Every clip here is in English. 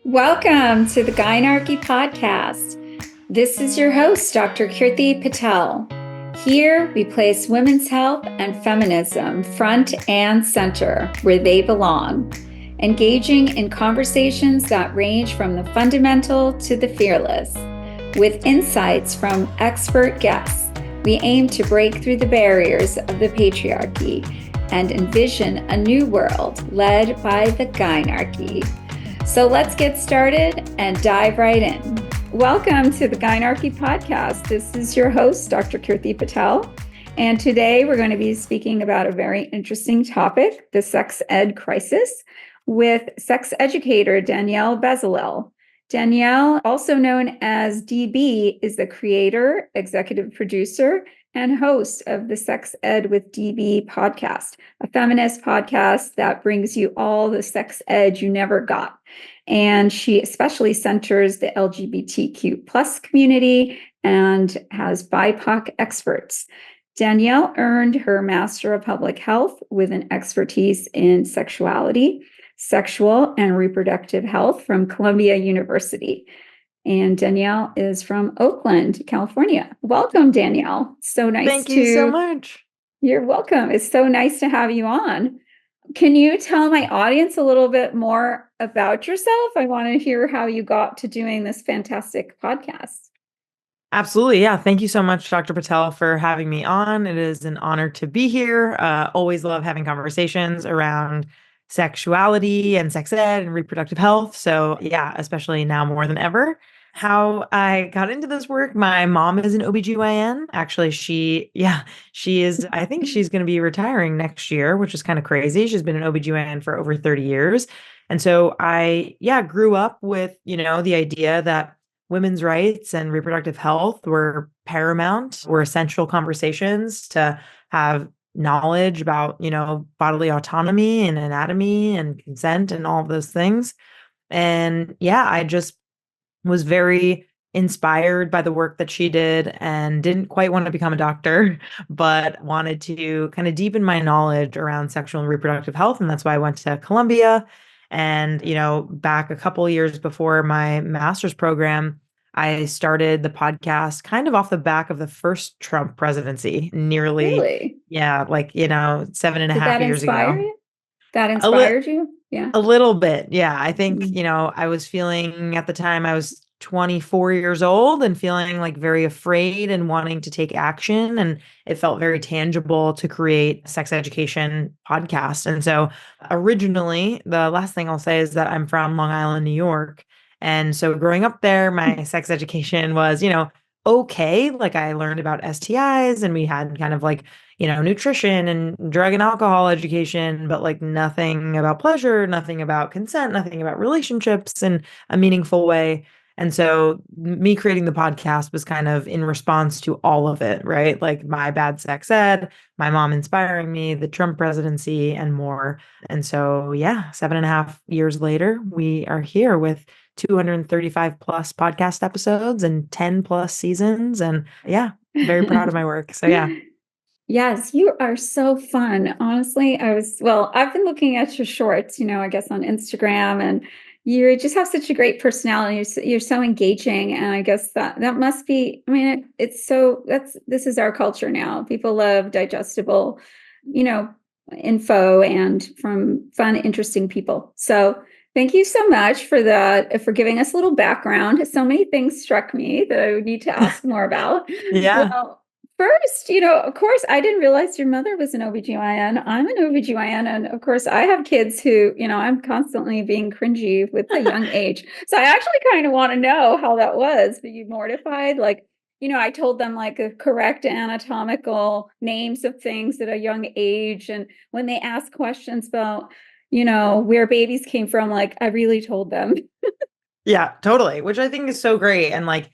Welcome to the Gynarchy Podcast. This is your host, Dr. Gynarchy Patel. Here, we place women's health and feminism front and center where they belong, engaging in conversations that range from the fundamental to the fearless. With insights from expert guests, we aim to break through the barriers of the patriarchy and envision a new world led by the Gynarchy. So let's get started and dive right in. Welcome to the Gynarchy Podcast. This is your host, Dr. Gynarchy Patel. And today we're going to be speaking about a very interesting topic, the sex ed crisis, with sex educator Danielle Bezalel. Danielle, also known as DB, is the creator, executive producer, and host of the Sex Ed with DB podcast, a feminist podcast that brings you all the sex ed you never got. And she especially centers the LGBTQ plus community and has BIPOC experts. Danielle earned her Master of Public Health with an expertise in sexuality, sexual and reproductive health from Columbia University. And Danielle is from Oakland, California. Welcome, Danielle. So nice. Thank you so much. You're welcome. It's so nice to have you on. Can you tell my audience a little bit more about yourself? I want to hear how you got to doing this fantastic podcast. Absolutely. Yeah. Thank you so much, Dr. Patel, for having me on. It is an honor to be here. Always love having conversations around sexuality and sex ed and reproductive health. So yeah, especially now more than ever. How I got into this work, my mom is an OBGYN. Actually, she is, I think she's going to be retiring next year, which is kind of crazy. She's been an OBGYN for over 30 years. And so I grew up with, the idea that women's rights and reproductive health were paramount, were essential conversations to have knowledge about, bodily autonomy and anatomy and consent and all of those things. And I just was very inspired by the work that she did and didn't quite want to become a doctor, but wanted to kind of deepen my knowledge around sexual and reproductive health. And that's why I went to Columbia. And, back a couple of years before my master's program, I started the podcast kind of off the back of the first Trump presidency, Really? 7.5 years ago. That inspired you? Yeah. A little bit. Yeah. I think, I was feeling at the time I was 24 years old and feeling like very afraid and wanting to take action. And it felt very tangible to create a sex education podcast. And so originally, the last thing I'll say is that I'm from Long Island, New York. And so growing up there, my sex education was, okay. Like I learned about STIs and we had kind of like, nutrition and drug and alcohol education, but like nothing about pleasure, nothing about consent, nothing about relationships in a meaningful way. And so me creating the podcast was kind of in response to all of it, right? Like my bad sex ed, my mom inspiring me, the Trump presidency and more. And so, 7.5 years later, we are here with 235 plus podcast episodes and 10 plus seasons. And very proud of my work. So Yes, you are so fun. Honestly, I've been looking at your shorts, I guess on Instagram, and you just have such a great personality. You're so engaging. And I guess that must be, this is our culture now. People love digestible, info and from fun, interesting people. So thank you so much for that, for giving us a little background. So many things struck me that I would need to ask more about. Yeah. Well, first, of course, I didn't realize your mother was an OBGYN. I'm an OBGYN. And of course, I have kids who, I'm constantly being cringy with a young age. So I actually kind of want to know how that was. Were you mortified? Like, I told them like the correct anatomical names of things at a young age. And when they ask questions about, where babies came from, like I really told them. Yeah, totally. Which I think is so great. And like,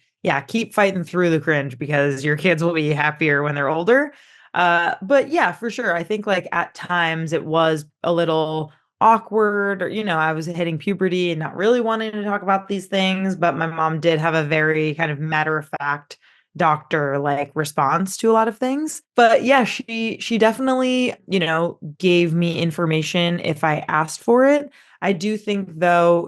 keep fighting through the cringe because your kids will be happier when they're older. But for sure. I think like at times it was a little awkward or, I was hitting puberty and not really wanting to talk about these things, but my mom did have a very kind of matter of fact doctor like response to a lot of things. But she definitely, gave me information if I asked for it. I do think though,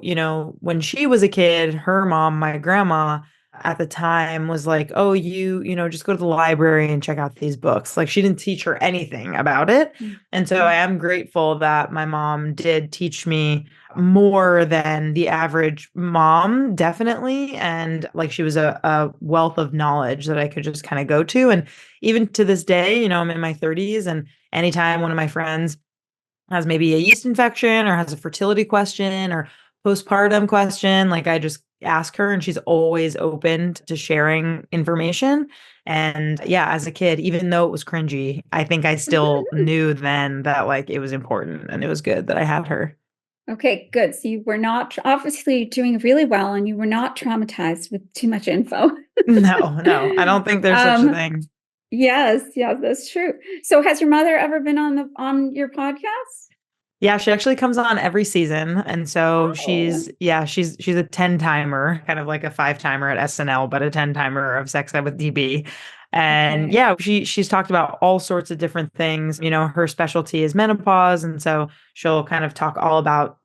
when she was a kid, her mom, my grandma at the time was like, oh, just go to the library and check out these books. Like she didn't teach her anything about it. And so I am grateful that my mom did teach me more than the average mom, definitely. And like she was a wealth of knowledge that I could just kind of go to. And even to this day, I'm in my 30s, and anytime one of my friends has maybe a yeast infection or has a fertility question or postpartum question, like I just ask her and she's always open to sharing information. And yeah, as a kid, even though it was cringy, I think I still knew then that like it was important and it was good that I had her. Okay, good. So you were not obviously doing really well and you were not traumatized with too much info. No, I don't think there's such a thing. Yes, that's true. So has your mother ever been on your podcast? Yeah, she actually comes on every season. And so Oh. she's a 10 timer, kind of like a 5 timer at SNL, but a 10 timer of Sex Ed with DB. And Okay. yeah, she's talked about all sorts of different things. Her specialty is menopause. And so she'll kind of talk all about,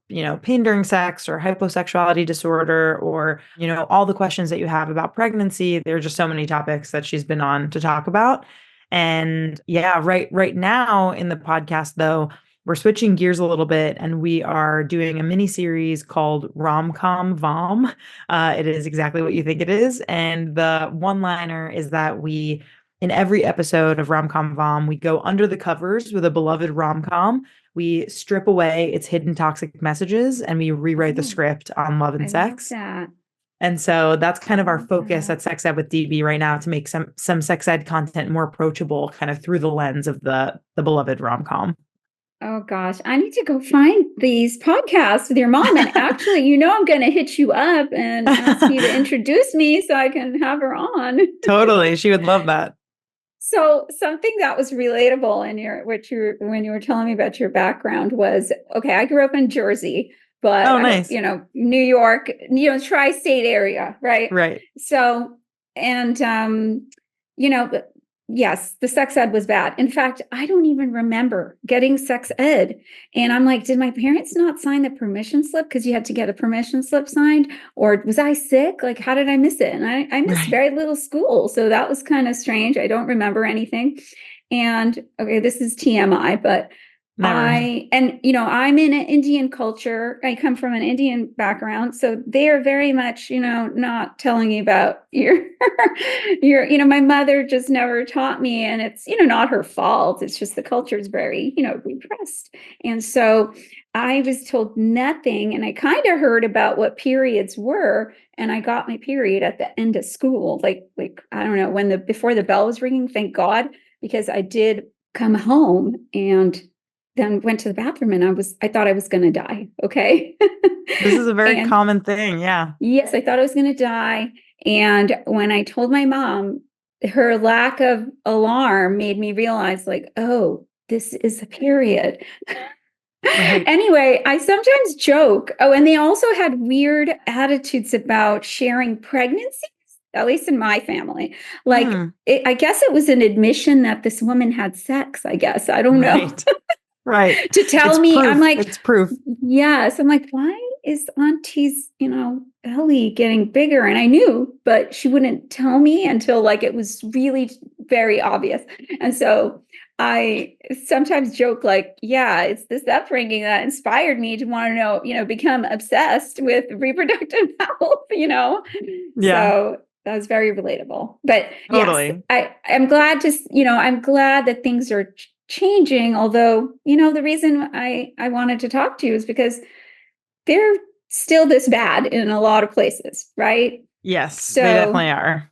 pain during sex or hyposexuality disorder or, all the questions that you have about pregnancy. There are just so many topics that she's been on to talk about. And yeah, right now in the podcast, though, we're switching gears a little bit and we are doing a mini series called Rom-Com Vom. It is exactly what you think it is. And the one-liner is that in every episode of Rom-Com Vom, we go under the covers with a beloved rom-com. We strip away its hidden toxic messages and we rewrite the script on love and sex. Love that. And so that's kind of our focus at Sex Ed with DB right now, to make some sex ed content more approachable, kind of through the lens of the beloved rom-com. Oh gosh, I need to go find these podcasts with your mom. And actually, I'm going to hit you up and ask you to introduce me so I can have her on. Totally. She would love that. So something that was relatable in when you were telling me about your background was, okay, I grew up in Jersey, but nice. New York, tri-state area, right? Right. So, and yes, the sex ed was bad. In fact, I don't even remember getting sex ed. And I'm like, did my parents not sign the permission slip? Because you had to get a permission slip signed. Or was I sick? Like, how did I miss it? And I missed very little school. So that was kind of strange. I don't remember anything. And okay, this is TMI, but Never. I'm in an Indian culture. I come from an Indian background. So they are very much, not telling you about my mother just never taught me, and it's, not her fault. It's just the culture is very, repressed. And so I was told nothing, and I kind of heard about what periods were, and I got my period at the end of school. Like, I don't know, before the bell was ringing, thank God, because I did come home and then went to the bathroom and I thought I was going to die. Okay. This is a very common thing. Yeah. Yes. I thought I was going to die. And when I told my mom, her lack of alarm made me realize like, oh, this is a period. Right. Anyway, I sometimes joke. Oh, and they also had weird attitudes about sharing pregnancies, at least in my family. Like, I guess it was an admission that this woman had sex, I guess. I don't know. Right. To tell me, proof. I'm like, it's proof. Yes. I'm like, why is auntie's, belly getting bigger? And I knew, but she wouldn't tell me until like it was really very obvious. And so I sometimes joke like, yeah, it's this upbringing that inspired me to want to know, become obsessed with reproductive health, Yeah. So that was very relatable. But totally. Yes, I'm glad I'm glad that things are changing, although the reason I wanted to talk to you is because they're still this bad in a lot of places, right? Yes, so, they definitely are.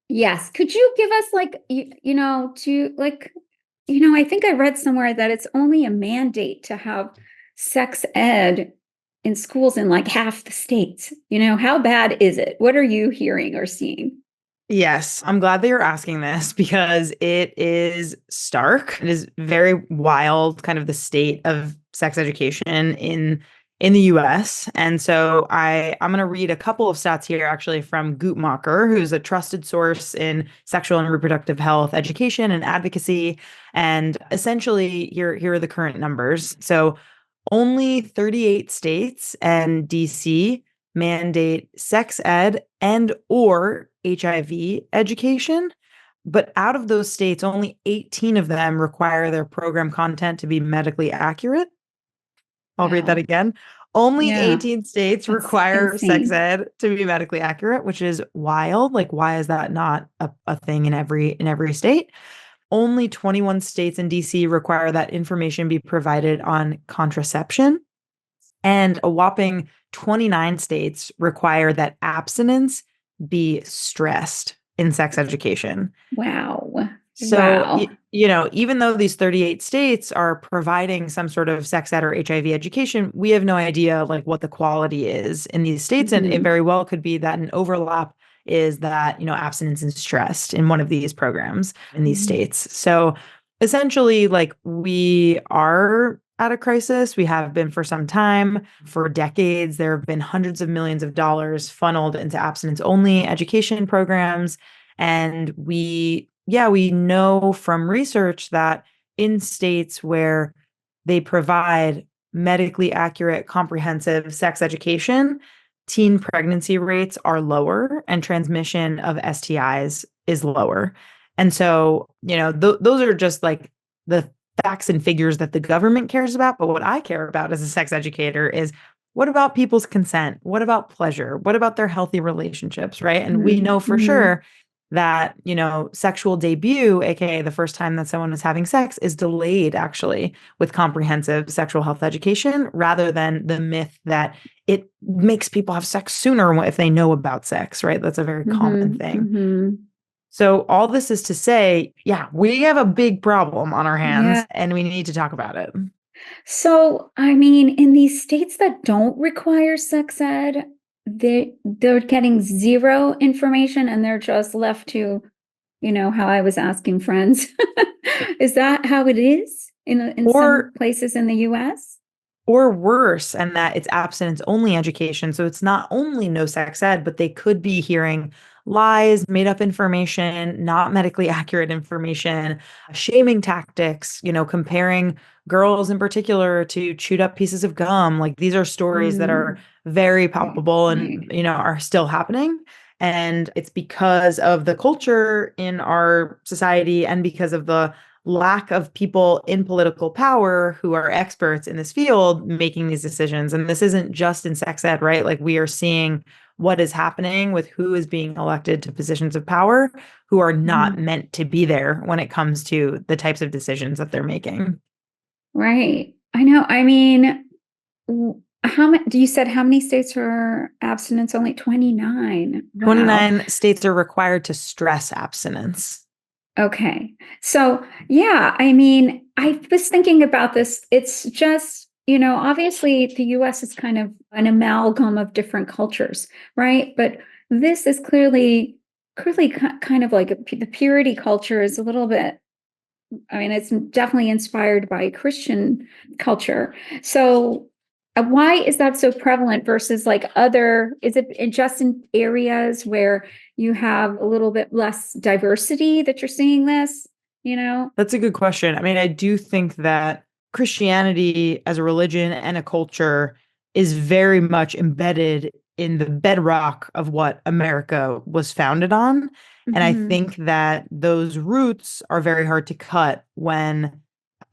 Yes. Could you give us like I think I read somewhere that it's only a mandate to have sex ed in schools in like half the states. How bad is it? What are you hearing or seeing? Yes, I'm glad that you're asking this because it is stark. It is very wild, kind of the state of sex education in the US. And so I'm going to read a couple of stats here actually from Gutmacher, who's a trusted source in sexual and reproductive health education and advocacy. And essentially here are the current numbers. So Only 38 states and DC mandate sex ed and or HIV education. But out of those states, only 18 of them require their program content to be medically accurate. I'll read that Wow. again. Only Yeah. 18 states That's require sex insane. ed to be medically accurate, which is wild. Like, why is that not a thing in every state? Only 21 states and DC require that information be provided on contraception. And a whopping 29 states require that abstinence be stressed in sex education. Wow. So, Wow. even though these 38 states are providing some sort of sex ed or HIV education, we have no idea like what the quality is in these states. And it Mhm. very well could be that an overlap is that, abstinence is stressed in one of these programs in these Mhm. states. So essentially, like we are at a crisis. We have been for some time. For decades, there have been hundreds of millions of dollars funneled into abstinence only education programs. And we know from research that in states where they provide medically accurate, comprehensive sex education, teen pregnancy rates are lower and transmission of STIs is lower. And so, those are just like the facts and figures that the government cares about. But what I care about as a sex educator is what about people's consent? What about pleasure? What about their healthy relationships? Right. And we Mhm. know for Mhm. sure that, sexual debut, aka the first time that someone is having sex, is delayed actually with comprehensive sexual health education rather than the myth that it makes people have sex sooner if they know about sex, right? That's a very common Mhm. thing. Mhm. So all this is to say, yeah, we have a big problem on our hands Yeah. and we need to talk about it. So, I mean, in these states that don't require sex ed, they're getting zero information and they're just left to, how I was asking friends. Is that how it is in some Or places in the US? or worse, and that it's abstinence only education. So it's not only no sex ed, but they could be hearing lies, made up information, not medically accurate information, shaming tactics, comparing girls in particular to chewed up pieces of gum. Like these are stories that are Mm, very right, palpable and, right. are still happening. And it's because of the culture in our society and because of the lack of people in political power who are experts in this field making these decisions. And this isn't just in sex ed, right? Like we are seeing what is happening with who is being elected to positions of power who are not Mhm. meant to be there when it comes to the types of decisions that they're making. Right. I know. I mean, how many, you said how many states are abstinence only? 29. Wow. 29 states are required to stress abstinence. Okay. So, yeah, I mean, I was thinking about this. It's just, obviously the US is kind of an amalgam of different cultures, right? But this is clearly kind of like the purity culture is a little bit, I mean, it's definitely inspired by Christian culture. So, why is that so prevalent versus like is it just in areas where you have a little bit less diversity that you're seeing this, you know? That's a good question. I mean, I do think that Christianity as a religion and a culture is very much embedded in the bedrock of what America was founded on. And I Mhm. think that those roots are very hard to cut when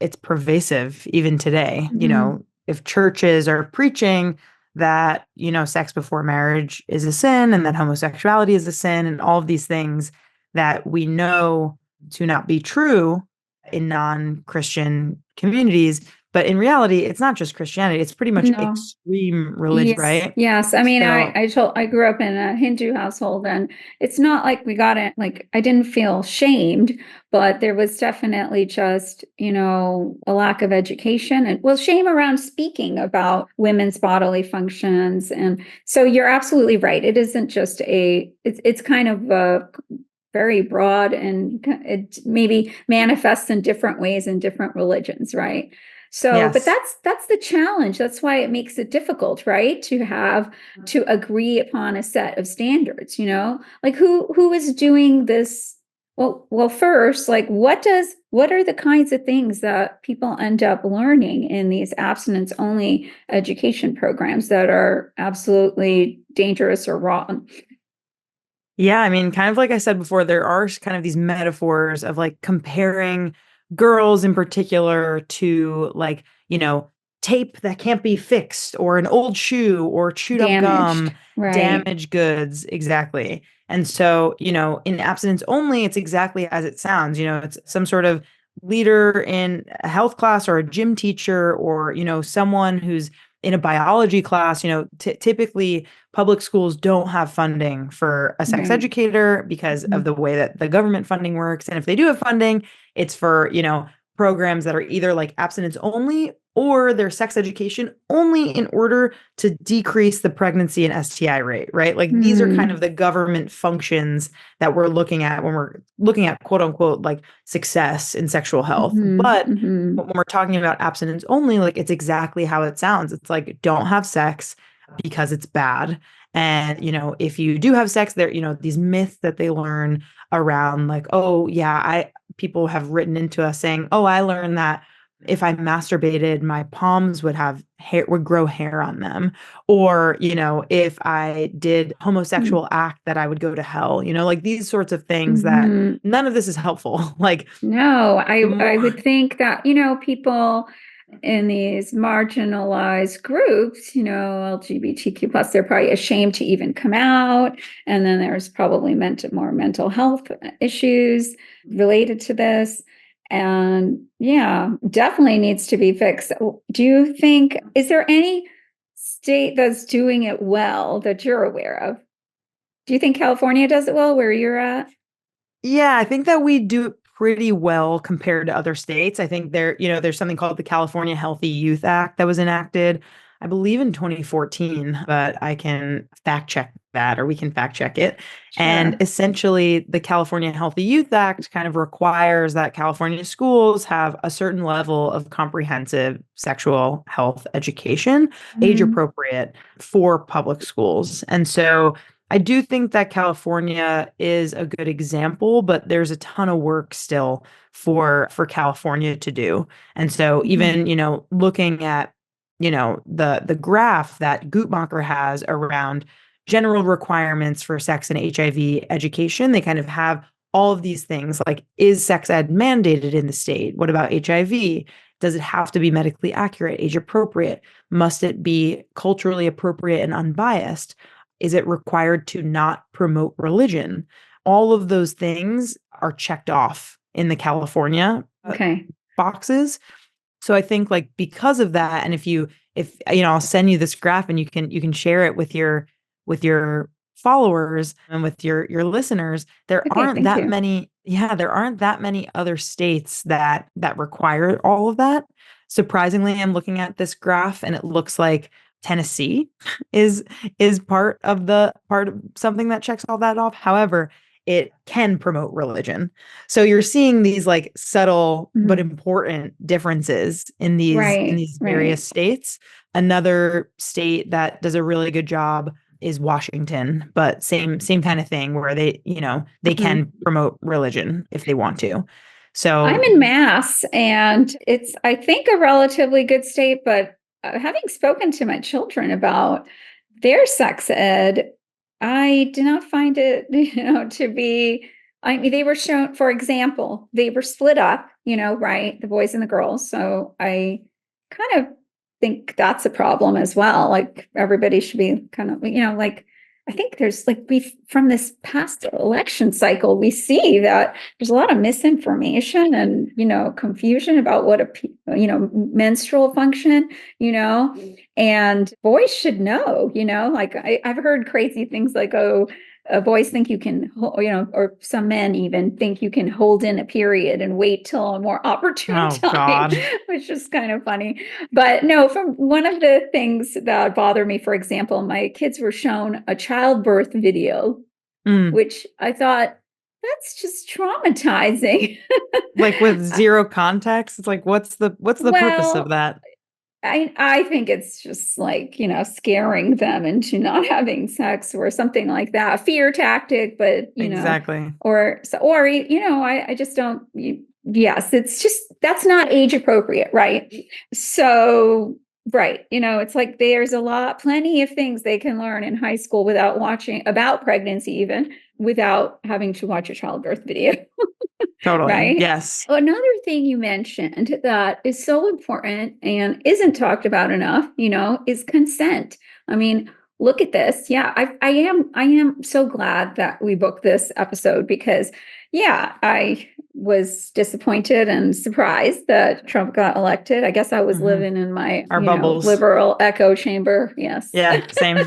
it's pervasive even today. Mhm. If churches are preaching that, sex before marriage is a sin and that homosexuality is a sin and all of these things that we know to not be true in non-Christian communities. But in reality, it's not just Christianity, it's pretty much No. extreme religion, Yes, right? yes. I mean, So I grew up in a Hindu household, and it's not like we got it. Like I didn't feel shamed, but there was definitely just a lack of education and well, shame around speaking about women's bodily functions. And so you're absolutely right. It isn't just it's kind of a very broad and it maybe manifests in different ways in different religions, right? So, but yes. that's the challenge. That's why it makes it difficult, right? To agree upon a set of standards, Like who is doing this Well, first, like what are the kinds of things that people end up learning in these abstinence only education programs that are absolutely dangerous or wrong? Yeah, I mean, kind of like I said before, there are kind of these metaphors of like comparing girls in particular to like, tape that can't be fixed or an old shoe or chewed up gum, Damaged, right? damaged goods. Exactly. And so, in abstinence only, it's exactly as it sounds. It's some sort of leader in a health class or a gym teacher or, someone who's in a biology class. Typically public schools don't have funding for a sex Right. educator because of the way that the government funding works. And if they do have funding, it's for, programs that are either like abstinence only or they're sex education only in order to decrease the pregnancy and STI rate, right? Like these are kind Mm-hmm. of the government functions that we're looking at when we're looking at quote unquote like success in sexual health. But Mm-hmm. when we're talking about abstinence only, like it's exactly how it sounds. It's like don't have sex because it's bad. And, if you do have sex, there, these myths that they learn around like, oh, yeah, people have written into us saying, oh, I learned that if I masturbated, my palms would grow hair on them. Or, if I did homosexual act, that I would go to hell, like these sorts of things that Mm-hmm. none of this is helpful. Like No, the I more, would think that, people in these marginalized groups, LGBTQ plus, they're probably ashamed to even come out. And then there's probably more mental health issues related to this. And yeah, definitely needs to be fixed. Do you think, is there any state that's doing it well that you're aware of? Do you think California does it well where you're at? yeah, I think that we do it pretty well compared to other states. I think there's something called the California Healthy Youth Act that was enacted, I believe in 2014, but I can fact check that or we can fact check it. And Sure. essentially, the California Healthy Youth Act kind of requires that California schools have a certain level of comprehensive sexual health education, age Mhm. appropriate for public schools. And so I do think that California is a good example, but there's a ton of work still for California to do. And so Mhm. even, looking at, the graph that Guttmacher has around general requirements for sex and HIV education, they kind of have all of these things like, is sex ed mandated in the state? What about HIV? Does it have to be medically accurate, age appropriate? Must it be culturally appropriate and unbiased? Is it required to not promote religion? All of those things are checked off in the California Okay. boxes. So I think like because of that, and if I'll send you this graph and you can share it with your followers and with your listeners, there Okay, aren't thank that you. many, yeah, there aren't that many other states that require all of that. Surprisingly, I'm looking at this graph and it looks like Tennessee is is part of something that checks all that off. However, it can promote religion. So you're seeing these like subtle but Mhm. important differences in Right, these right. various states. Another state that does a really good job is Washington, but same kind of thing where they Mhm. can promote religion if they want to. I'm So in Mass, and it's, I think, a relatively good state, but having spoken to my children about their sex ed, I did not find it, to be, I mean, they were shown, for example, they were split up, right, the boys and the girls. So I kind of think that's a problem as well. Like everybody should be kind of, like, I think there's like we from this past election cycle, we see that there's a lot of misinformation and confusion about what a menstrual function, and boys should know, like I've heard crazy things like, oh, boys think you can, or some men even think you can hold in a period and wait till a more opportune oh time, God. which is kind of funny. But no, from one of the things that bother me, for example, my kids were shown a childbirth video, Mm. which I thought, that's just traumatizing. Like with zero context, it's like what's the purpose of Well, that? I think it's just like, scaring them into not having sex or something like that. A fear tactic, but, Exactly. I just don't, yes, it's just, that's not age appropriate. Right. So, right. It's like there's plenty of things they can learn in high school without watching about pregnancy, even without having to watch a childbirth video. Totally. Right. Yes. Another thing you mentioned that is so important and isn't talked about enough, is consent. I mean, look at this. Yeah, I am so glad that we booked this episode because, yeah, I was disappointed and surprised that Trump got elected. I guess I was living in my, Our bubbles. liberal echo chamber. Yes. Yeah, same.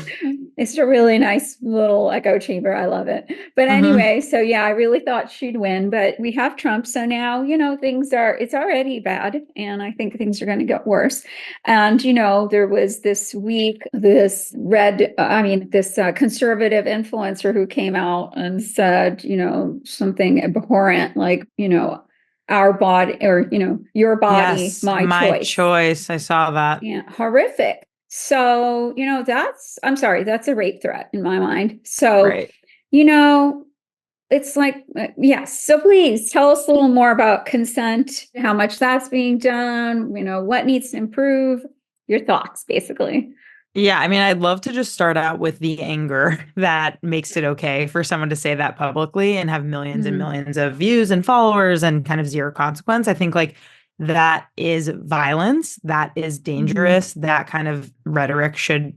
It's a really nice little echo chamber. I love it. But anyway, so yeah, I really thought she'd win, but we have Trump. So now, it's already bad. And I think things are going to get worse. And, there was this week, this conservative influencer who came out and said, something abhorrent, like, our body or, your body, Yes, my choice. I saw that. Yeah, horrific. So, I'm sorry, that's a rape threat in my mind. So, Right. It's like, yes. So please tell us a little more about consent, how much that's being done, what needs to improve, your thoughts, basically. Yeah, I mean, I'd love to just start out with the anger that makes it okay for someone to say that publicly and have millions and millions of views and followers and kind of zero consequence. I think like that is violence, that is dangerous. That kind of rhetoric should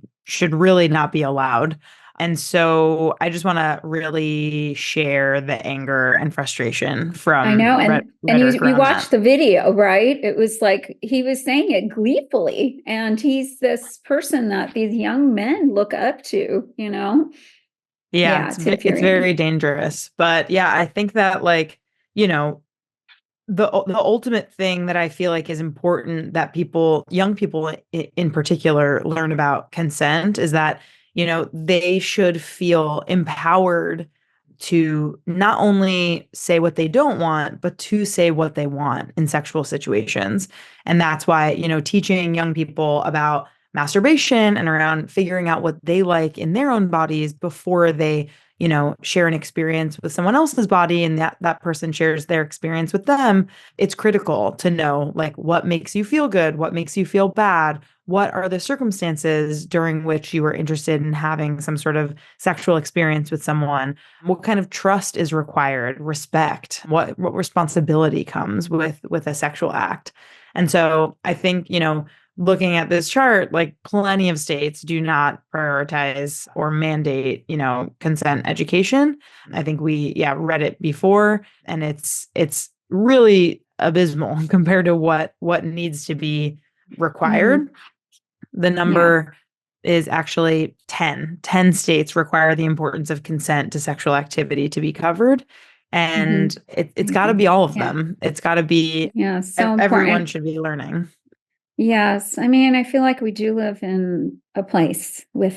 really not be allowed. And so I just want to really share the anger and frustration from I know. And rhetoric you around watched that. the video, right? It was like he was saying it gleefully. And he's this person that these young men look up to, Yeah, it's it's infuriating. very dangerous. But yeah, I think that like, you know, the ultimate thing that I feel like is important that young people in particular, learn about consent is that, they should feel empowered to not only say what they don't want, but to say what they want in sexual situations. And that's why, teaching young people about masturbation and around figuring out what they like in their own bodies before they share an experience with someone else's body and that person shares their experience with them. It's critical to know like what makes you feel good, what makes you feel bad, what are the circumstances during which you are interested in having some sort of sexual experience with someone, what kind of trust is required, respect, what responsibility comes with a sexual act. And so I think, looking at this chart, like plenty of states do not prioritize or mandate, consent education. I think we, read it before, and it's really abysmal compared to what needs to be required. The number is actually 10. 10 states require the importance of consent to sexual activity to be covered. And it's got to be all of them. It's got to be, so everyone important. should be learning. Yes. I mean, I feel like we do live in a place the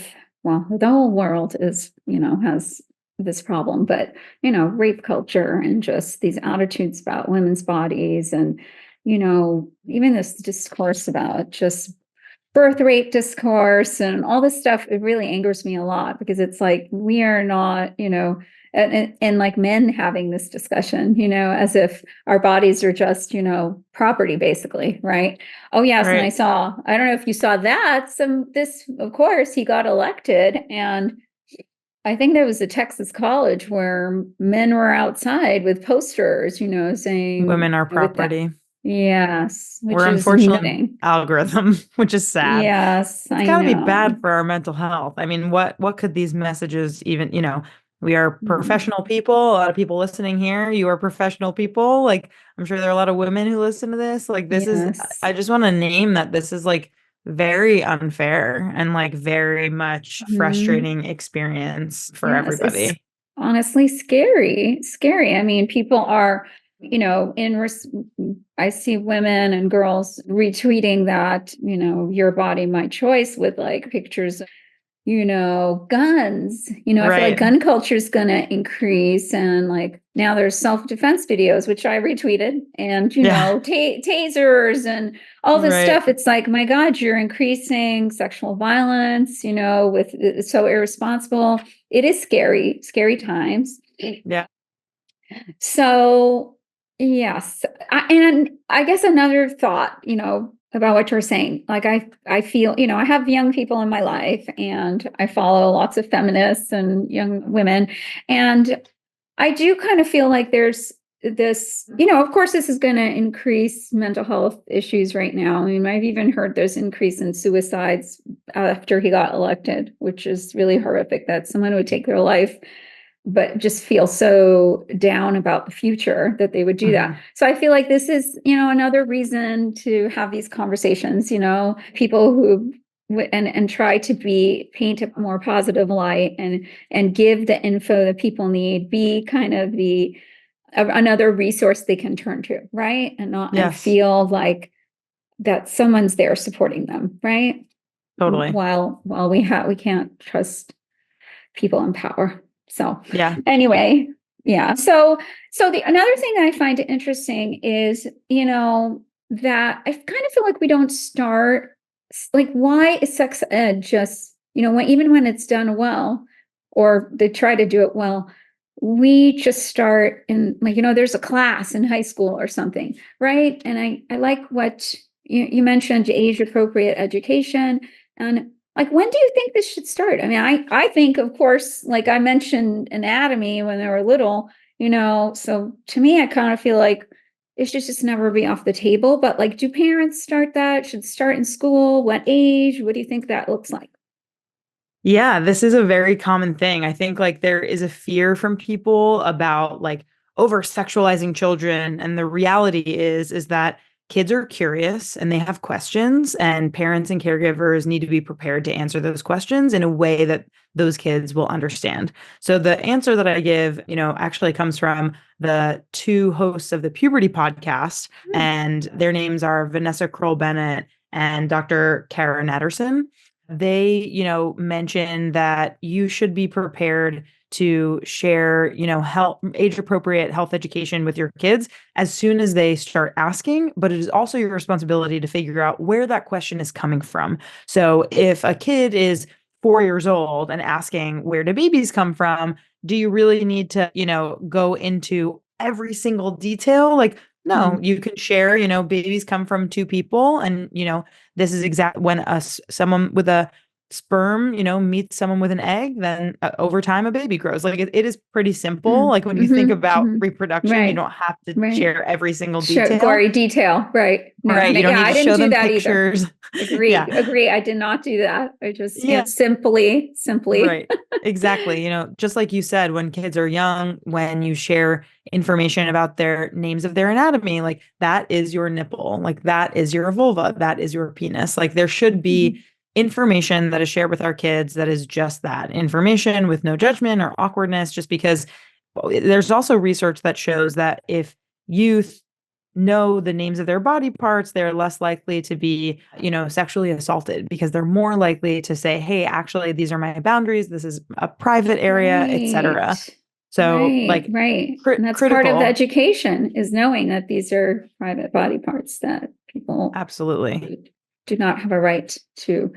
whole world is, has this problem, but, rape culture and just these attitudes about women's bodies and, even this discourse about just birth rate discourse and all this stuff, it really angers me a lot because it's like we are not, and like men having this discussion, as if our bodies are just, property basically, right? Oh yes, Right. and I don't know if you saw that, of course, he got elected, and I think there was a Texas college where men were outside with posters, saying Women are property. Yes, which We're is unfortunately nothing. algorithm, which is sad. Yes, It's I got to be know. bad for our mental health. I mean, what could these messages even, we are professional people. A lot of people listening here, you are professional people. Like, I'm sure there are a lot of women who listen to this. Like, I just want to name that this is like very unfair and like very much frustrating experience for everybody. It's honestly scary. I mean, people are, I see women and girls retweeting that, your body, my choice with like pictures guns. I feel like Right. gun culture is going to increase. And like now there's self-defense videos, which I retweeted, and, Yeah. tasers and all this Right. stuff. It's like, my God, you're increasing sexual violence, with it's so irresponsible. It is scary, scary times. Yeah. So, yes. And I guess another thought, about what you're saying, like I feel, I have young people in my life, and I follow lots of feminists and young women. And I do kind of feel like there's this, of course, this is going to increase mental health issues right now. I mean, I've even heard there's increase in suicides after he got elected, which is really horrific that someone would take their life but just feel so down about the future that they would do that. So I feel like this is, another reason to have these conversations, people who and try to paint a more positive light, and give the info that people need, be kind of another resource they can turn to, right? And not and Yes. feel like that someone's there supporting them, right? Totally. While we can't trust people in power. So Yeah. anyway, yeah. So another thing I find interesting is, that I kind of feel like we don't start, like, why is sex ed just, even when it's done well, or they try to do it well, we just start in, like, there's a class in high school or something, right? And I like what you mentioned, age appropriate education. And like, when do you think this should start? I mean, I think, of course, like I mentioned anatomy when they were little, so to me, I kind of feel like it should just never be off the table. But like, do parents start that? Should start in school? What age? What do you think that looks like? Yeah, this is a very common thing. I think like there is a fear from people about like over sexualizing children. And the reality is that kids are curious and they have questions, and parents and caregivers need to be prepared to answer those questions in a way that those kids will understand. So the answer that I give, actually comes from the two hosts of the Puberty Podcast, and their names are Vanessa Kroll Bennett and Dr. Kara Natterson. They, mention that you should be prepared to share, health, age appropriate health education with your kids as soon as they start asking. But it is also your responsibility to figure out where that question is coming from. So if a kid is 4 years old and asking, where do babies come from? Do you really need to, go into every single detail? Like, no, you can share, babies come from two people, and, this is exact when someone with a sperm, meets someone with an egg, then over time a baby grows. Like it is pretty simple. Like when you think about reproduction, you Right. don't have to Right. share every single Sure, detail. gory detail. Right. No, Right. You don't yeah, need I to didn't show do them that pictures. either. Agree. Yeah. Agree. I did not do that. I just, Yeah. simply. Right. Exactly. Just like you said, when kids are young, when you share information about their names of their anatomy, like that is your nipple, like that is your vulva, that is your penis. Like there should be information that is shared with our kids that is just that information, with no judgment or awkwardness, just because there's also research that shows that if youth know the names of their body parts, they're less likely to be, sexually assaulted, because they're more likely to say, hey, actually, these are my boundaries. This is a private area, etc. So like Right. And that's part of critical. education, is knowing that these are private body parts that people Absolutely. do not have a right to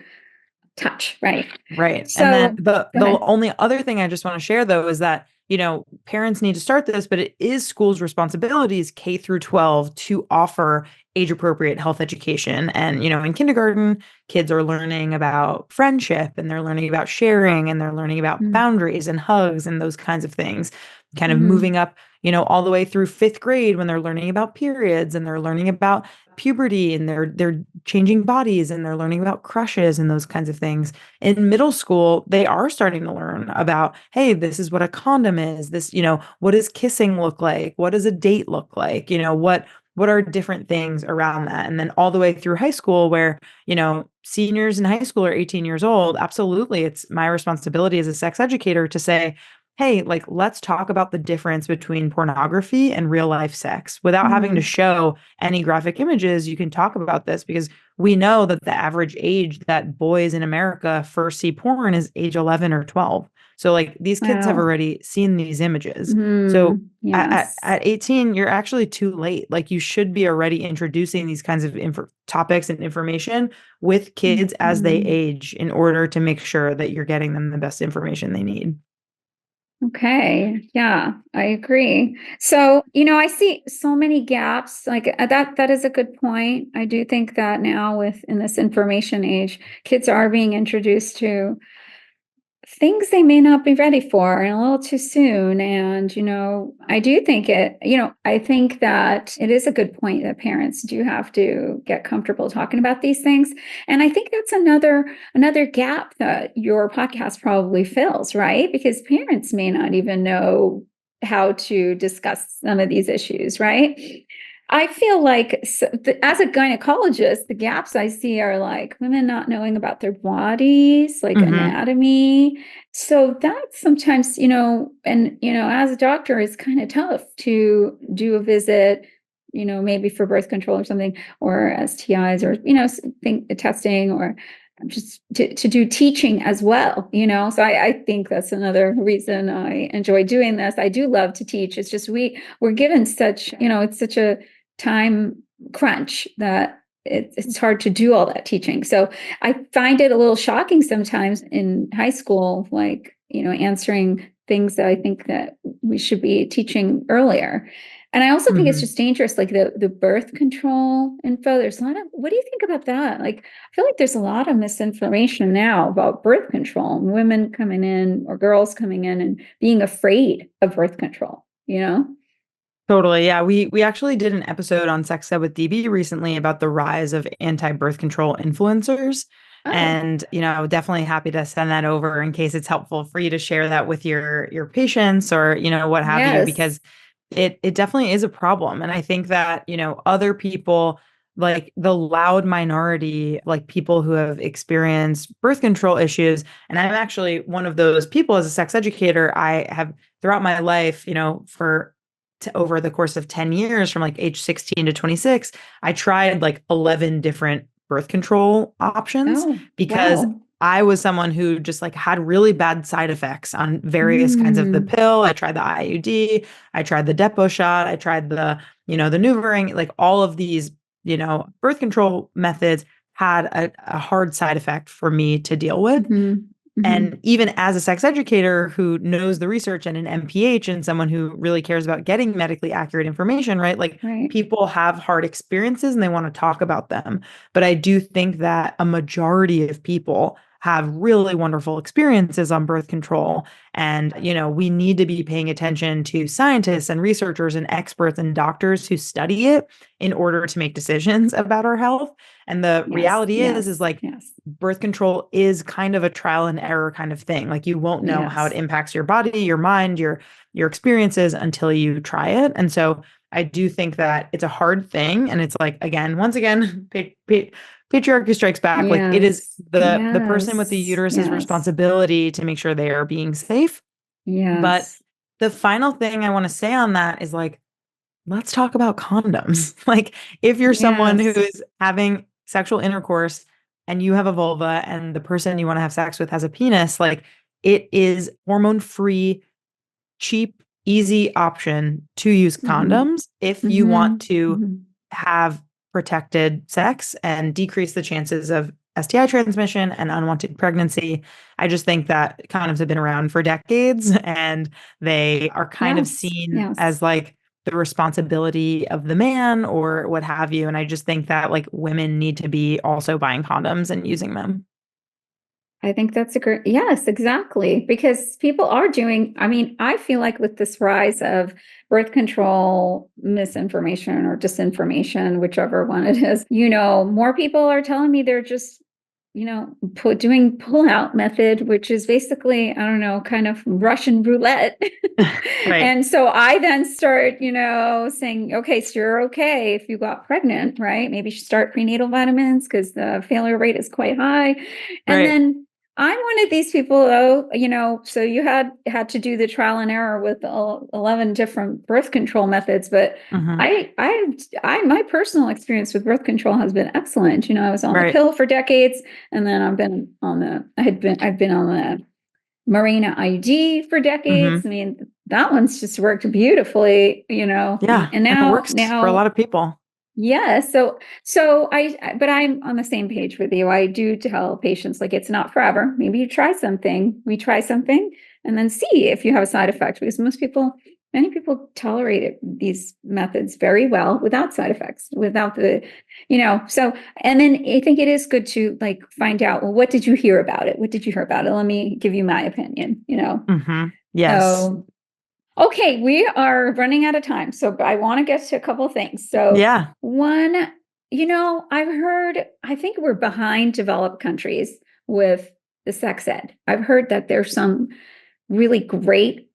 touch. Right. Right. So And then the go ahead. only other thing I just want to share though is that, parents need to start this, but it is schools' responsibilities, K through 12, to offer age appropriate health education. And, in kindergarten, kids are learning about friendship, and they're learning about sharing, and they're learning about boundaries and hugs and those kinds of things, kind of moving up, all the way through fifth grade, when they're learning about periods, and they're learning about puberty, and they're changing bodies, and they're learning about crushes and those kinds of things. In middle school, they are starting to learn about, hey, this is what a condom is. This, what does kissing look like? What does a date look like? What are different things around that? And then all the way through high school, where, seniors in high school are 18 years old. Absolutely. It's my responsibility as a sex educator to say, hey, like, let's talk about the difference between pornography and real life sex without having to show any graphic images. You can talk about this because we know that the average age that boys in America first see porn is age 11 or 12. So like these kids have Wow. already seen these images. So Yes. at 18, you're actually too late. Like you should be already introducing these kinds of topics and information with kids as they Mhm. age in order to make sure that you're getting them the best information they need. Okay. Yeah, I agree. So, I see so many gaps. Like that is a good point. I do think that now in this information age, kids are being introduced to things they may not be ready for and a little too soon. And, I do think I think that it is a good point that parents do have to get comfortable talking about these things. And I think that's another gap that your podcast probably fills, right? Because parents may not even know how to discuss some of these issues, right? I feel like as a gynecologist, the gaps I see are like women not knowing about their bodies, like Mm-hmm. anatomy. So that's sometimes, as a doctor, it's kind of tough to do a visit, maybe for birth control or something, or STIs or, testing or just to do teaching as well. So I think that's another reason I enjoy doing this. I do love to teach. It's just we're given such, it's such a time crunch that it's hard to do all that teaching. So I find it a little shocking sometimes in high school, like, answering things that I think that we should be teaching earlier. And I also think it's Mm-hmm. just dangerous, like the birth control info. There's a lot of, what do you think about that? Like, I feel like there's a lot of misinformation now about birth control and women coming in or girls coming in and being afraid of birth control? Totally. Yeah. We actually did an episode on Sex Ed with DB recently about the rise of anti-birth control influencers. Oh, And, definitely happy to send that over in case it's helpful for you to share that with your patients or, what have you, yes. because it definitely is a problem. And I think that, other people like the loud minority, like people who have experienced birth control issues. And I'm actually one of those people as a sex educator. I have throughout my life, for over the course of 10 years from like age 16 to 26, I tried like 11 different birth control options Oh, because wow. I was someone who just like had really bad side effects on various kinds of the Mm, pill. I tried the IUD, I tried the Depo shot, I tried the NuvaRing, like all of these, birth control methods had a hard side effect for me to deal with. mhm, And mhm. even as a sex educator who knows the research and an MPH and someone who really cares about getting medically accurate information, right? Like Right. people have hard experiences and they want to talk about them. But I do think that a majority of people have really wonderful experiences on birth control. And, we need to be paying attention to scientists and researchers and experts and doctors who study it in order to make decisions about our health. And the Yes, reality is yes, like, yes, birth control is kind of a trial and error kind of thing. Like you won't know how it yes. impacts your body, your mind, your experiences until you try it. And so I do think that it's a hard thing. And it's like, again, once again, patriarchy strikes back. Like it is Yes, the person with the yes, uterus's yes, responsibility to make sure they are being safe. But yes, the final thing I want to say on that is like, let's talk about condoms. Like, if you're someone who yes. is having sexual intercourse and you have a vulva and the person you want to have sex with has a penis, like, it is hormone free, cheap, easy option to use Mhm, condoms if you want mhm, to mhm. have protected sex and decrease the chances of STI transmission and unwanted pregnancy. I just think that condoms have been around for decades and they are kind of Yes, seen yes. as like the responsibility of the man or what have you. And I just think that like women need to be also buying condoms and using them. I think that's a great, yes, exactly. Because people are doing, I mean, I feel like with this rise of birth control misinformation or disinformation, whichever one it is, more people are telling me they're just, doing pull out method, which is basically, I don't know, kind of Russian roulette. Right. And so I then start, saying, okay, so you're okay if you got pregnant, right? Maybe you should start prenatal vitamins because the failure rate is quite high. And Right. then I'm one of these people, though, so you had to do the trial and error with 11 different birth control methods, but Mhm. my personal experience with birth control has been excellent. I was on the Right. pill for decades, and then I've been on the Mirena ID for decades. Mhm. I mean, that one's just worked beautifully, Yeah, and and it now works for a lot of people. yeah. But I'm on the same page with you. I do tell patients, like, it's not forever. Maybe you try something, and then see if you have a side effect, because many people tolerate these methods very well without side effects, without and then I think it is good to, like, find out, well, what did you hear about it? What did you hear about it? Let me give you my opinion. Yes. So, okay, we are running out of time, so I want to get to a couple of things. So, Yeah. one, I think we're behind developed countries with the sex ed. I've heard that there's some really great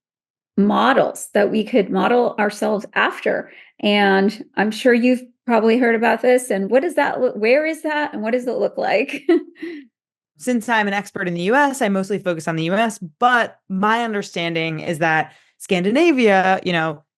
models that we could model ourselves after. And I'm sure you've probably heard about this. And what does that look, where is that? And what does it look like? Since I'm an expert in the US, I mostly focus on the US, but my understanding is that Scandinavia,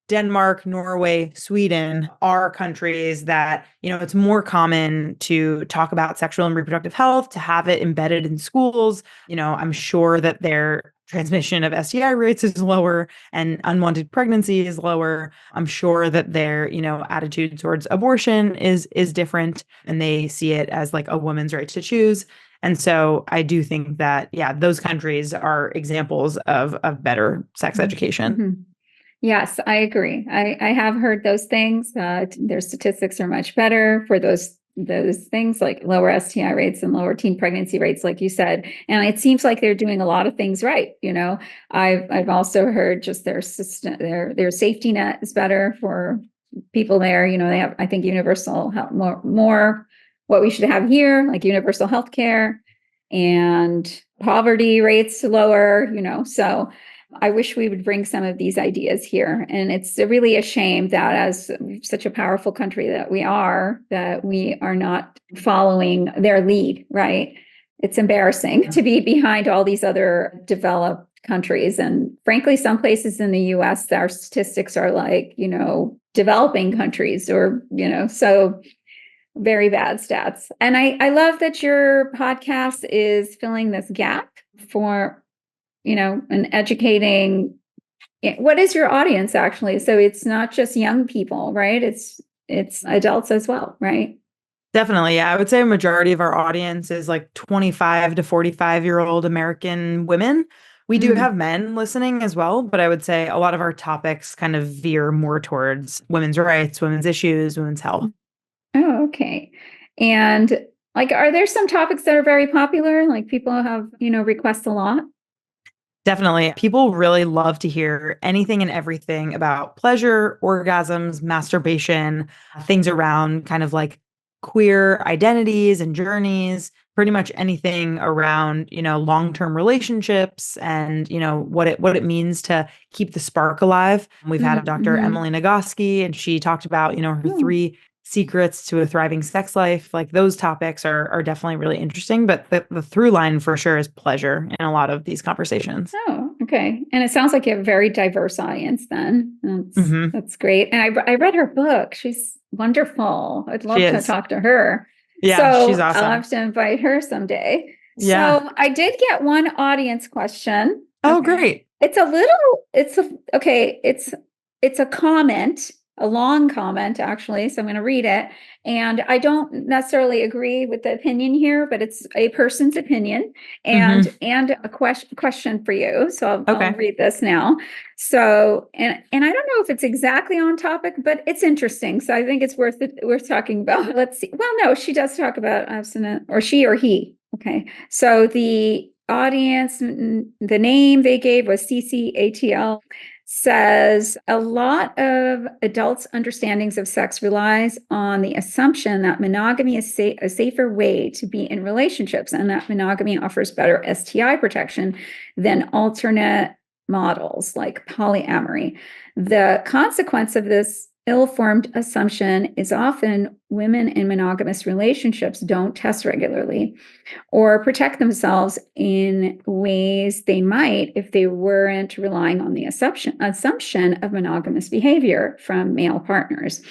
Denmark, Norway, Sweden are countries that, it's more common to talk about sexual and reproductive health, to have it embedded in schools. I'm sure that their transmission of STI rates is lower and unwanted pregnancy is lower. I'm sure that their, attitude towards abortion is different, and they see it as like a woman's right to choose. And so I do think that, yeah, those countries are examples of better sex education. Mm-hmm. Yes, I agree. I have heard those things. Their statistics are much better for those things, like lower STI rates and lower teen pregnancy rates, like you said. And it seems like they're doing a lot of things right. I've also heard just their system, their safety net is better for people there. They have, I think, universal health, more what we should have here, like universal health care, and poverty rates lower. So I wish we would bring some of these ideas here. And it's really a shame that, as such a powerful country that we are not following their lead, right? It's embarrassing to be behind all these other developed countries. And frankly, some places in the US, our statistics are like, developing countries, or, so very bad stats. And I love that your podcast is filling this gap for, and educating. What is your audience, actually? So it's not just young people, right? It's adults as well, right? Definitely. Yeah. I would say a majority of our audience is like 25 to 45-year-old American women. We do have men listening as well, but I would say a lot of our topics kind of veer more towards women's rights, women's issues, women's health. Oh, okay. And, like, are there some topics that are very popular? Like, people have, request a lot? Definitely. People really love to hear anything and everything about pleasure, orgasms, masturbation, things around kind of like queer identities and journeys, pretty much anything around, long-term relationships and, what it means to keep the spark alive. We've had Dr. Emily Nagoski, and she talked about, her 3 secrets to a thriving sex life. Like, those topics are definitely really interesting, but the through line for sure is pleasure in a lot of these conversations. Oh, okay. And it sounds like you have a very diverse audience then. That's great. And I read her book. She's wonderful. I'd love to talk to her. Yeah, she's So awesome. I'll have to invite her someday. Yeah. So I did get one audience question. Oh, great. It's a comment, a long comment, actually. So I'm going to read it. And I don't necessarily agree with the opinion here, but it's a person's opinion and a question for you. So I'll read this now. So, and I don't know if it's exactly on topic, but it's interesting. So I think it's worth talking about. Let's see. Well, no, she does talk about abstinent, or she or he. Okay. So the audience, the name they gave was CCATL, says a lot of adults' understandings of sex relies on the assumption that monogamy is a safer way to be in relationships, and that monogamy offers better STI protection than alternate models like polyamory. The consequence of this ill-formed assumption is often women in monogamous relationships don't test regularly or protect themselves in ways they might if they weren't relying on the assumption of monogamous behavior from male partners.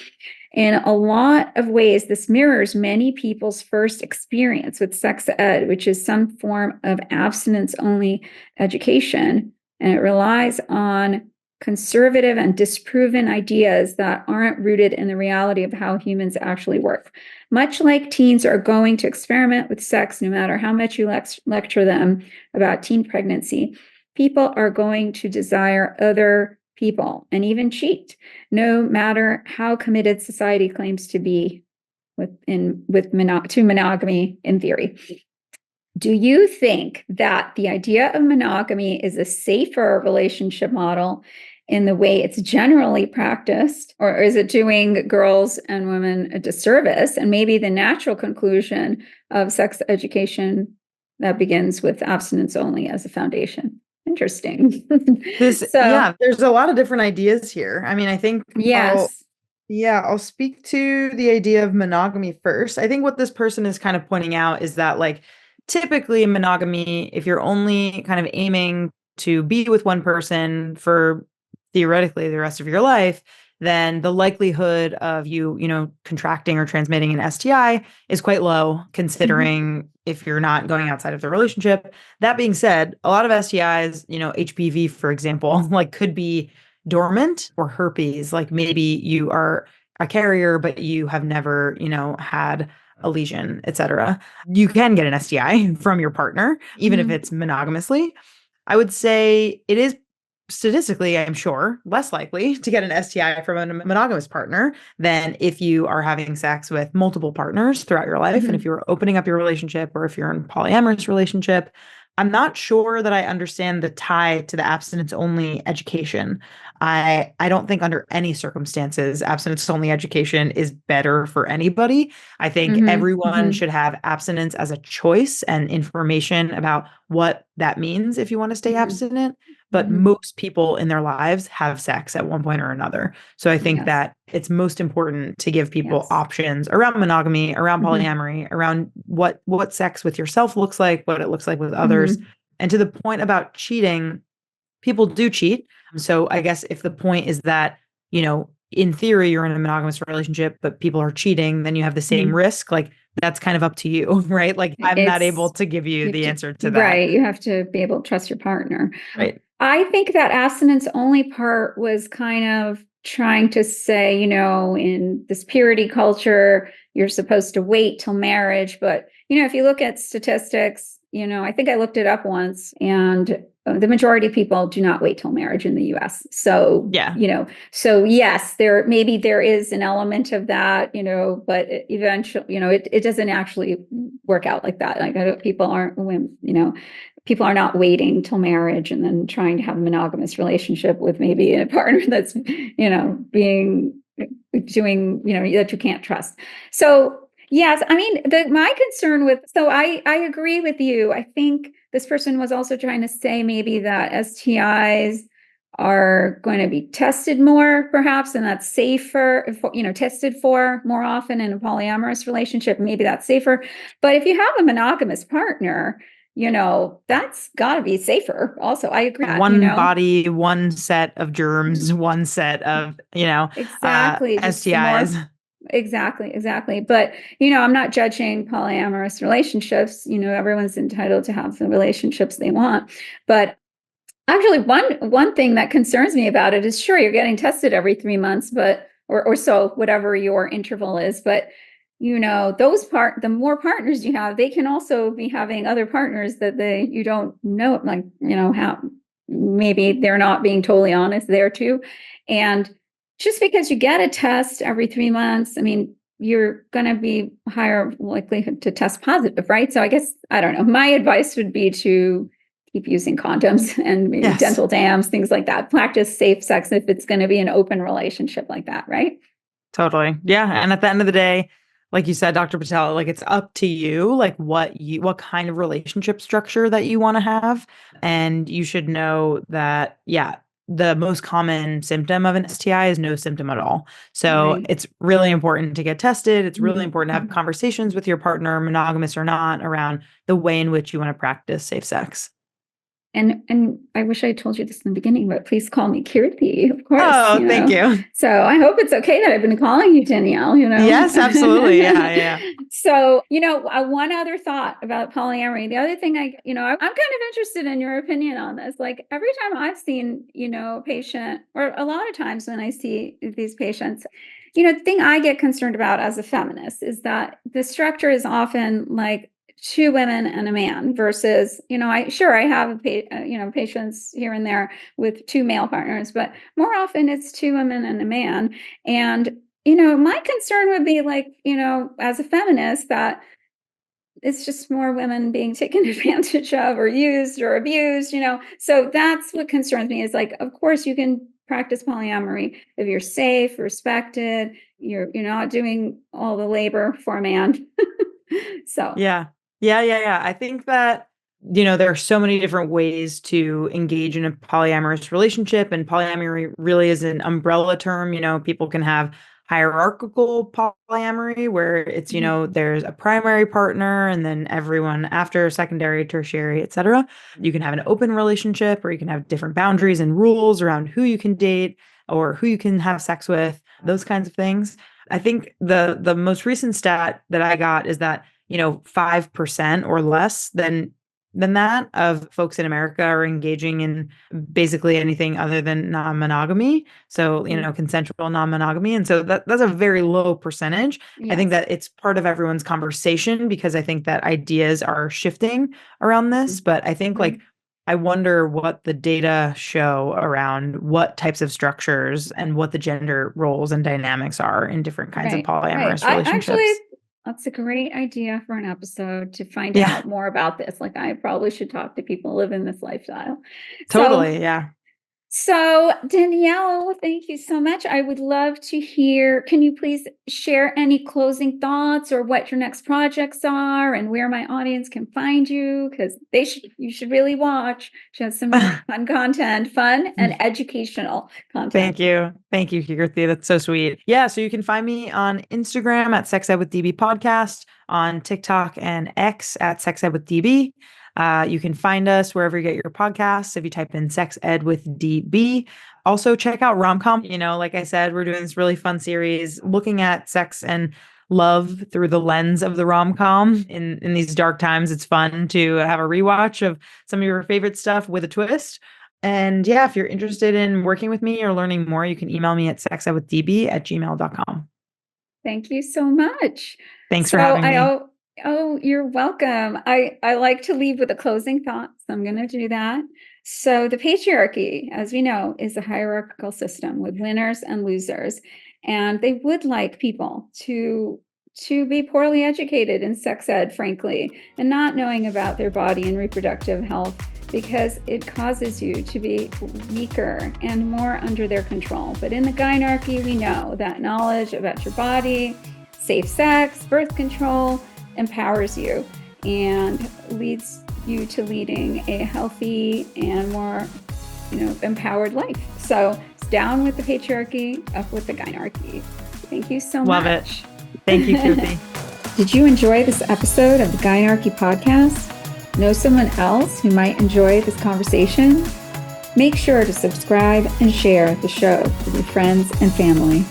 In a lot of ways, this mirrors many people's first experience with sex ed, which is some form of abstinence-only education, and it relies on conservative and disproven ideas that aren't rooted in the reality of how humans actually work. Much like teens are going to experiment with sex, no matter how much you lecture them about teen pregnancy, people are going to desire other people and even cheat, no matter how committed society claims to be to monogamy in theory. Do you think that the idea of monogamy is a safer relationship model in the way it's generally practiced, or is it doing girls and women a disservice? And maybe the natural conclusion of sex education that begins with abstinence only as a foundation. Interesting. There's a lot of different ideas here. I mean, I think yes. I'll speak to the idea of monogamy first. I think what this person is kind of pointing out is that, like, typically in monogamy, if you're only kind of aiming to be with one person for theoretically the rest of your life, then the likelihood of you contracting or transmitting an STI is quite low, considering if you're not going outside of the relationship. That being said, a lot of STIs, HPV, for example, like could be dormant, or herpes, like maybe you are a carrier, but you have never, had a lesion, etc. You can get an STI from your partner, even if it's monogamously. I would say it is statistically, I'm sure, less likely to get an STI from a monogamous partner than if you are having sex with multiple partners throughout your life. And if you're opening up your relationship, or if you're in a polyamorous relationship. I'm not sure that I understand the tie to the abstinence-only education. I don't think under any circumstances abstinence-only education is better for anybody. I think everyone should have abstinence as a choice and information about what that means if you want to stay abstinent. But most people in their lives have sex at one point or another. So I think that it's most important to give people options around monogamy, around polyamory, around what sex with yourself looks like, what it looks like with others. And to the point about cheating, people do cheat. So I guess if the point is that, in theory, you're in a monogamous relationship, but people are cheating, then you have the same risk. Like, that's kind of up to you, right? Like, I'm not able to give you the answer to that. Right. You have to be able to trust your partner. Right. I think that abstinence only part was kind of trying to say, in this purity culture, you're supposed to wait till marriage. But, if you look at statistics, I think I looked it up once, and the majority of people do not wait till marriage in the US. So, so yes, there is an element of that, but eventually, it doesn't actually work out like that. Like, people aren't women, people are not waiting till marriage and then trying to have a monogamous relationship with maybe a partner that's, doing, that you can't trust. So yes, I mean, my concern I agree with you. I think this person was also trying to say maybe that STIs are going to be tested more, perhaps, and that's safer, tested for more often in a polyamorous relationship. Maybe that's safer. But if you have a monogamous partner, that's got to be safer. Also, I agree. One body, one set of germs, one set of, exactly STIs. Exactly. But, I'm not judging polyamorous relationships. Everyone's entitled to have the relationships they want. But actually, one thing that concerns me about it is, sure, you're getting tested every 3 months, but or so, whatever your interval is. But the more partners you have, they can also be having other partners that you don't know, like, how maybe they're not being totally honest there too. And just because you get a test every 3 months, I mean, you're going to be higher likelihood to test positive, right? So I guess, I don't know. My advice would be to keep using condoms and maybe dental dams, things like that. Practice safe sex if it's going to be an open relationship like that, right? Totally. Yeah. And at the end of the day, like you said, Dr. Patel, like, it's up to you, like what kind of relationship structure that you want to have. And you should know that, the most common symptom of an STI is no symptom at all. So Right. it's really important to get tested. It's really Mhm. important to have conversations with your partner, monogamous or not, around the way in which you want to practice safe sex. And I wish I told you this in the beginning, but please call me Kirti, of course, Oh, thank you. So I hope it's okay that I've been calling you Danielle, Yes, absolutely. Yeah. So, one other thought about polyamory. The other thing I'm kind of interested in your opinion on this. Like every time I've seen, a patient, or a lot of times when I see these patients, the thing I get concerned about as a feminist is that the structure is often like two women and a man versus, I have patients here and there with two male partners, but more often it's two women and a man. And, my concern would be like, as a feminist, that it's just more women being taken advantage of or used or abused, So that's what concerns me is like, of course you can practice polyamory if you're safe, respected, you're not doing all the labor for a man. So Yeah. Yeah. I think that, there are so many different ways to engage in a polyamorous relationship, and polyamory really is an umbrella term. People can have hierarchical polyamory where it's, there's a primary partner and then everyone after, secondary, tertiary, etc. You can have an open relationship, or you can have different boundaries and rules around who you can date or who you can have sex with, those kinds of things. I think the most recent stat that I got is that 5% or less than that of folks in America are engaging in basically anything other than non-monogamy. So, consensual non-monogamy. And so that's a very low percentage. I think yes. that it's part of everyone's conversation because I think that ideas are shifting around this. But I think I wonder what the data show around what types of structures and what the gender roles and dynamics are in different kinds of Right. polyamorous I actually, relationships. that's a great idea for an episode to find Yeah, out more about this. Like I probably should talk to people who live in this lifestyle. So totally. Yeah. So, Danielle, thank you so much. I would love to hear. Can you please share any closing thoughts or what your next projects are and where my audience can find you? Because you should really watch. She has some really fun content, fun and educational content. Thank you. Thank you, Kirti. That's so sweet. Yeah. So you can find me on Instagram at Sex Ed with DB Podcast, on TikTok and X at Sex Ed with DB. You can find us wherever you get your podcasts if you type in Sex Ed with DB. Also, check out Romcom. Like I said, we're doing this really fun series looking at sex and love through the lens of the rom-com. In these dark times, it's fun to have a rewatch of some of your favorite stuff with a twist. And yeah, if you're interested in working with me or learning more, you can email me at sexedwithdb@gmail.com. Thank you so much. Thanks for So having me. you're welcome. I like to leave with a closing thought, so I'm going to do that. So the patriarchy, as we know, is a hierarchical system with winners and losers, and they would like people to be poorly educated in sex ed, frankly, and not knowing about their body and reproductive health, because it causes you to be weaker and more under their control. But in the Gynarchy, we know that knowledge about your body, safe sex, birth control empowers you and leads you to leading a healthy and more, empowered life. So it's down with the patriarchy, up with the Gynarchy. Thank you so Love much. it. Thank you, Kirti. Did you enjoy this episode of the Gynarchy Podcast? Know someone else who might enjoy this conversation? Make sure to subscribe and share the show with your friends and family.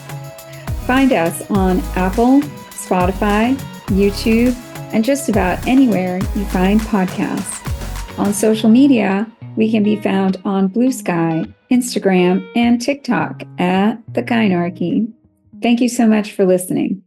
Find us on Apple, Spotify, YouTube, and just about anywhere you find podcasts. On social media, we can be found on Blue Sky, Instagram, and TikTok at The Gynarchy. Thank you so much for listening.